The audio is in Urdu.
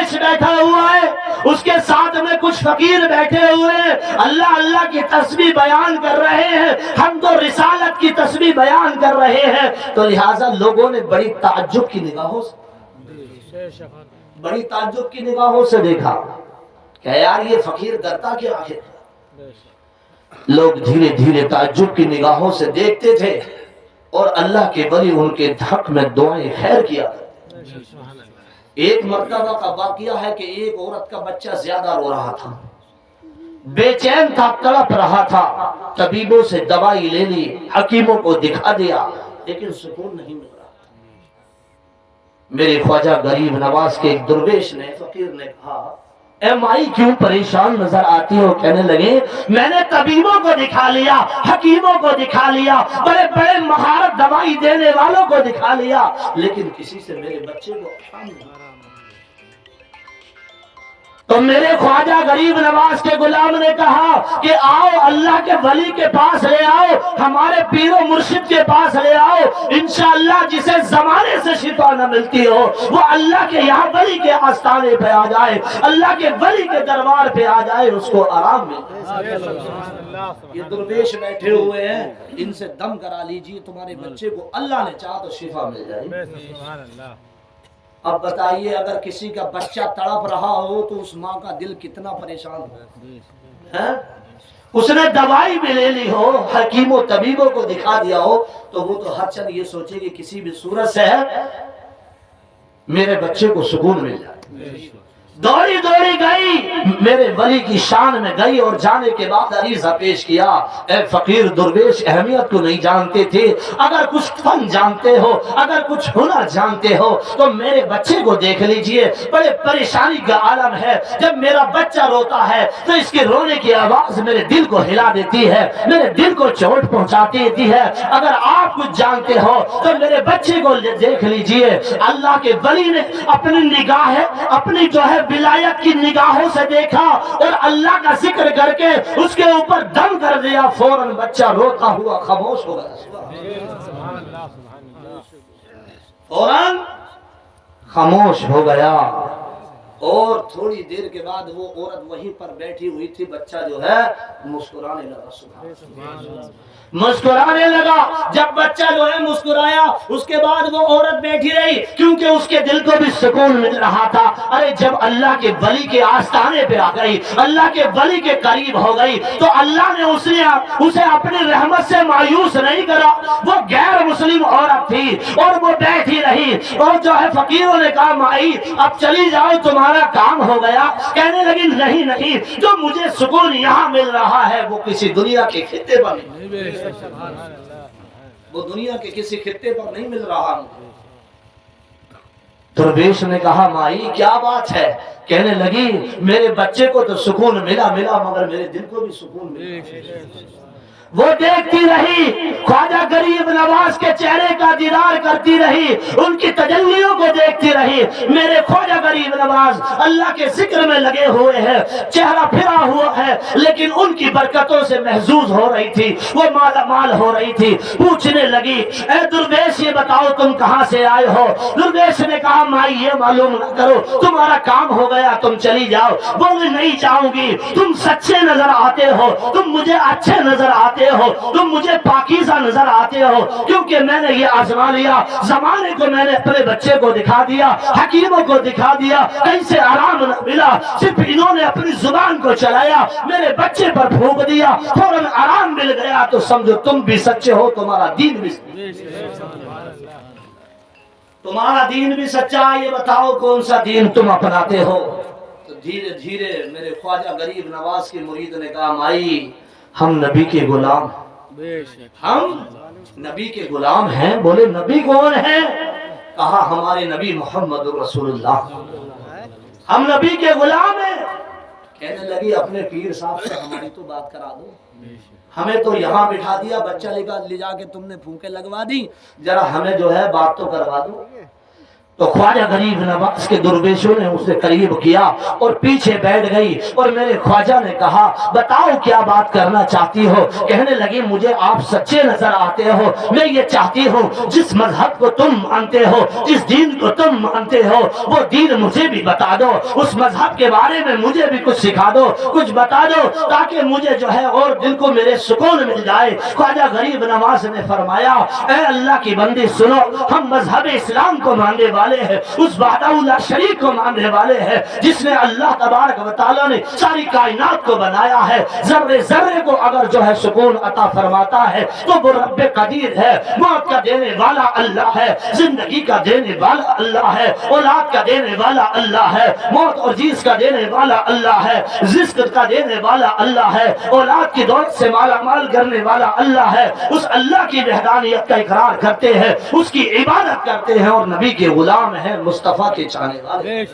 بیٹھا ہوا ہے، اس کے ساتھ میں کچھ فقیر بیٹھے ہوئے ہیں، اللہ اللہ کی تسبیح بیان کر رہے ہیں، ہم تو رسالت کی تسبیح بیان کر رہے ہیں۔ تو لہٰذا لوگوں نے بڑی تعجب کی نگاہوں سے دیکھا کہ یار یہ فقیر کرتا کیا ہے۔ لوگ دھیرے دھیرے تعجب کی نگاہوں سے دیکھتے تھے اور اللہ کے ولی ان کے حق میں دعائیں خیر کیا۔ ایک مرتبہ کا واقعہ ہے کہ ایک عورت کا بچہ زیادہ رو رہا تھا، بے چین تھا، تڑپ رہا تھا، طبیبوں سے دوائی لے لی، حکیموں کو دکھا دیا، لیکن سکون نہیں مل رہا۔ میرے خواجہ غریب نواز کے ایک درویش نے، فقیر نے کہا اے مائی کیوں پریشان نظر آتی ہو؟ کہنے لگے میں نے طبیبوں کو دکھا لیا، حکیموں کو دکھا لیا، بڑے بڑے مہارت دوائی دینے والوں کو دکھا لیا، لیکن کسی سے میرے بچے کو آرام نہیں۔ تو میرے خواجہ غریب نواز کے غلام نے کہا کہ آؤ اللہ کے ولی کے پاس لے آؤ، ہمارے پیر و مرشد کے پاس لے آؤ، انشاءاللہ جسے زمانے سے شفا نہ ملتی ہو وہ اللہ کے یہاں ولی کے آستانے پہ آ جائے، اللہ کے ولی کے دربار پہ آ جائے، اس کو آرام ملے۔ یہ درویش بیٹھے ہوئے ہیں، ان سے دم کرا لیجیے، تمہارے بچے کو اللہ نے چاہا تو شفا مل جائے۔ اب بتائیے اگر کسی کا بچہ تڑپ رہا ہو تو اس ماں کا دل کتنا پریشان ہو، اس نے دوائی بھی لے لی ہو، حکیموں طبیبوں کو دکھا دیا ہو، تو وہ تو ہر چند یہ سوچے کہ کسی بھی صورت سے میرے بچے کو سکون مل جائے۔ دوڑی دوڑی گئی، میرے ولی کی شان میں گئی اور جانے کے بعد عریضہ پیش کیا۔ اے فقیر درویش اہمیت کو نہیں جانتے تھے، اگر کچھ فن جانتے ہو، اگر کچھ ہنر جانتے ہو تو میرے بچے کو دیکھ لیجئے، بڑے پریشانی کا عالم ہے، جب میرا بچہ روتا ہے تو اس کے رونے کی آواز میرے دل کو ہلا دیتی ہے، میرے دل کو چوٹ پہنچاتی دیتی ہے، اگر آپ کچھ جانتے ہو تو میرے بچے کو دیکھ لیجئے۔ اللہ کے ولی نے اپنی نگاہ اپنی جو ہے ولایت کی نگاہوں سے دیکھا اور اللہ کا ذکر کر کے اس کے اوپر دم کر دیا، فوراً بچہ روتا ہوا خاموش ہو گیا، فوراً خاموش ہو گیا۔ اور تھوڑی دیر کے بعد وہ عورت وہیں پر بیٹھی ہوئی تھی، بچہ جو ہے مسکرانے لگا، مسکرانے لگا۔ جب بچہ جو ہے مسکرایا اس کے بعد وہ عورت بیٹھی رہی، کیونکہ اس کے دل کو بھی سکون مل رہا تھا۔ ارے جب اللہ کے ولی کے آستانے پہ آ گئی، اللہ کے ولی کے قریب ہو گئی تو اللہ نے اسے اپنی رحمت سے مایوس نہیں کرا۔ وہ غیر مسلم عورت تھی اور وہ بیٹھی رہی، اور جو ہے فقیروں نے کہا مائی اب چلی جاؤ تمہارا کام ہو گیا۔ کہنے لگی نہیں نہیں، جو مجھے سکون یہاں مل رہا ہے وہ کسی دنیا کے خطے پر نہیں، وہ دنیا کے کسی خطے پر نہیں مل رہا۔ درویش نے کہا مائی کیا بات ہے؟ کہنے لگی میرے بچے کو تو سکون ملا مگر میرے دل کو بھی سکون ملا۔ وہ دیکھتی رہی، خواجہ غریب نواز کے چہرے کا دیدار کرتی رہی، ان کی تجلیوں کو دیکھتی رہی۔ میرے خواجہ غریب نواز اللہ کے ذکر میں لگے ہوئے ہیں، چہرہ پھرا ہوا ہے، لیکن ان کی برکتوں سے محظوظ ہو رہی تھی، وہ مالا مال ہو رہی تھی۔ پوچھنے لگی اے درویش یہ بتاؤ تم کہاں سے آئے ہو؟ درویش نے کہا مائی یہ معلوم نہ کرو، تمہارا کام ہو گیا تم چلی جاؤ۔ بولے نہیں جاؤں گی، تم سچے نظر آتے ہو، تم مجھے اچھے نظر آتے ہو، تم مجھے پاکیزہ نظر آتے ہو، کیونکہ میں نے یہ آزما لیا، زمانے کو میں نے اپنے بچے کو دکھا دیا، حکیموں کو دکھا دیا، کہیں سے آرام نہ ملا، صرف انہوں نے اپنی زبان کو چلایا، میرے بچے پر پھونک دیا، فوراً آرام مل گیا، تو سمجھو تم بھی سچے ہو، تمہارا دین بھی سچا ہے۔ یہ بتاؤ کون سا دین تم اپناتے ہو؟ تو دھیرے دھیرے میرے خواجہ غریب نواز کے مرید نے کہا مائی ہم نبی کے غلام، ہم نبی کے غلام ہیں۔ بولے نبی کون ہیں؟ کہا ہمارے نبی محمد رسول اللہ، ہم نبی کے غلام ہیں۔ کہنے لگی اپنے پیر صاحب سے ہماری تو بات کرا دو، ہمیں تو یہاں بٹھا دیا، بچہ لے جا کے تم نے پھونکے لگوا دی، ذرا ہمیں جو ہے بات تو کروا دو۔ تو خواجہ غریب نواز کے درویشوں نے اسے قریب کیا اور پیچھے بیٹھ گئی اور میرے خواجہ نے کہا بتاؤ کیا بات کرنا چاہتی ہو؟ کہنے لگی مجھے آپ سچے نظر آتے ہو، میں یہ چاہتی ہوں جس مذہب کو تم مانتے ہو، جس دین کو تم مانتے ہو، وہ دین مجھے بھی بتا دو، اس مذہب کے بارے میں مجھے بھی کچھ سکھا دو، کچھ بتا دو تاکہ مجھے جو ہے اور دل کو میرے سکون مل جائے۔ خواجہ غریب نواز نے فرمایا اے اللہ کی بندی سنو، ہم مذہب اسلام کو ماننے والے ہیں، اس وحدہ لا شریک کو ماننے والے ہیں جس نے اللہ تبارک و تعالیٰ نے ساری کائنات کو بنایا ہے، ذرے ذرے کو اگر جو ہے سکون عطا فرماتا ہے تو وہ رب قدیر ہے، موت کا دینے والا اللہ ہے، زندگی کا دینے والا اللہ ہے، اولاد کا دینے والا اللہ ہے، موت اور جیس کا دینے والا اللہ ہے، رزق کا دینے والا اللہ ہے، اولاد کی دولت سے مالا مال کرنے والا اللہ ہے۔ اس اللہ کی وحدانیت کا اقرار کرتے ہیں، اس کی عبادت کرتے ہیں اور نبی کے غلام ہیں، مصطفیٰ کے چاہنے والے۔